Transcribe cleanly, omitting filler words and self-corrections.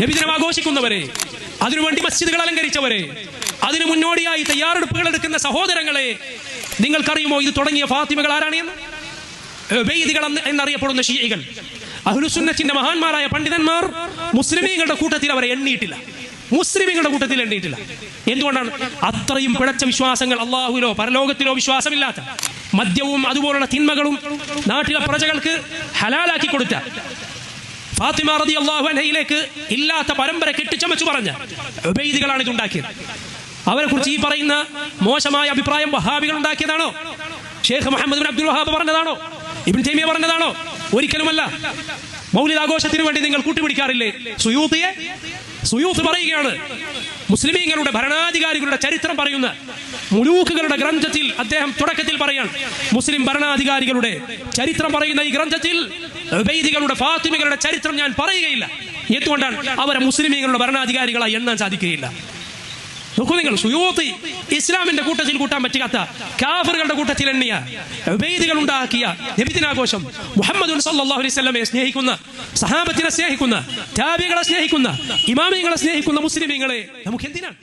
നബിദിനം ആഘോഷിക്കുന്നവരെ, അതിനുവേണ്ടി മസ്ജിദുകൾ അലങ്കരിച്ചവരെ, അതിനു മുന്നോടിയായി തയ്യാറെടുപ്പുകൾ എടുക്കുന്ന സഹോദരങ്ങളെ, നിങ്ങൾക്കറിയുമോ ഇത് തുടങ്ങിയ ഫാത്തിമകൾ ആരാണെന്ന്? ഉബൈദികൾ എന്നറിയപ്പെടുന്ന ഷിയകൾ, അഹ്ലുസുന്നത്തിന്റെ മഹാന്മാരായ പണ്ഡിതന്മാർ മുസ്ലിമീങ്ങളുടെ കൂട്ടത്തിൽ അവരെ എണ്ണിയിട്ടില്ല. മുസ്ലിമീങ്ങളുടെ കൂട്ടത്തിൽ എണ്ണിയിട്ടില്ല. എന്തുകൊണ്ടാണ്? അത്രയും പിഴച്ച വിശ്വാസങ്ങൾ, അള്ളാഹുവിലോ പരലോകത്തിലോ വിശ്വാസമില്ലാത്ത, മദ്യവും അതുപോലുള്ള തിന്മകളും നാട്ടിലെ പ്രജകൾക്ക് ഹലാലാക്കി കൊടുത്ത ഫാത്തിമ റളിയല്ലാഹു അൻഹയിലേക്ക് ഇല്ലാത്ത പരമ്പര കെട്ടിച്ചമച്ചു പറഞ്ഞ ഉബൈദികളാണ് ഇതുണ്ടാക്കിയത്. അവരെ കുറിച്ച് ഈ പറയുന്ന മോശമായ അഭിപ്രായം വഹാബികൾ ഉണ്ടാക്കിയതാണോ? Sheikh Muhammad bin Abdul Wahhab പറഞ്ഞതാണോ? ഇബ്നു തൈമിയ പറഞ്ഞതാണോ? ഒരിക്കലുമല്ല. മൗലിദ് ആഘോഷത്തിന് വേണ്ടി നിങ്ങൾ കൂട്ടുപിടിക്കാറില്ലേ സുയൂത്തിയെ? സുയൂത്ത് പറയുകയാണ്, മുസ്ലിമീങ്ങളുടെ ഭരണാധികാരികളുടെ ചരിത്രം പറയുന്ന മുലൂക്കുകളുടെ ഗ്രന്ഥത്തിൽ അദ്ദേഹം തുടക്കത്തിൽ പറയാൻ, മുസ്ലിം ഭരണാധികാരികളുടെ ചരിത്രം പറയുന്ന ഈ ഗ്രന്ഥത്തിൽ ഉബൈദികളുടെ ഫാത്തിമകളുടെ ചരിത്രം ഞാൻ പറയുകയില്ല. എന്തുകൊണ്ടാണ്? അവരെ മുസ്ലിമീങ്ങളുടെ ഭരണാധികാരികളായി എണ്ണാൻ സാധിക്കുകയില്ല. നോക്കൂ നിങ്ങൾ, സുയൂത്തി ഇസ്ലാമിന്റെ കൂട്ടത്തിൽ കൂട്ടാൻ പറ്റാത്ത കാഫിറുകളുടെ കൂട്ടത്തിൽ എണ്ണിയ ഉബൈദികൾ ഉണ്ടാക്കിയ നബിദിനാഘോഷം, മുഹമ്മദ് സല്ലല്ലാഹു അലൈഹി വസല്ലമയെ സ്നേഹിക്കുന്ന, സഹാബത്തിനെ സ്നേഹിക്കുന്ന, താബിഈകളെ സ്നേഹിക്കുന്ന, ഇമാമിയങ്ങളെ സ്നേഹിക്കുന്ന മുസ്ലിമീങ്ങളെ നമുക്ക് എന്തിനാണ്?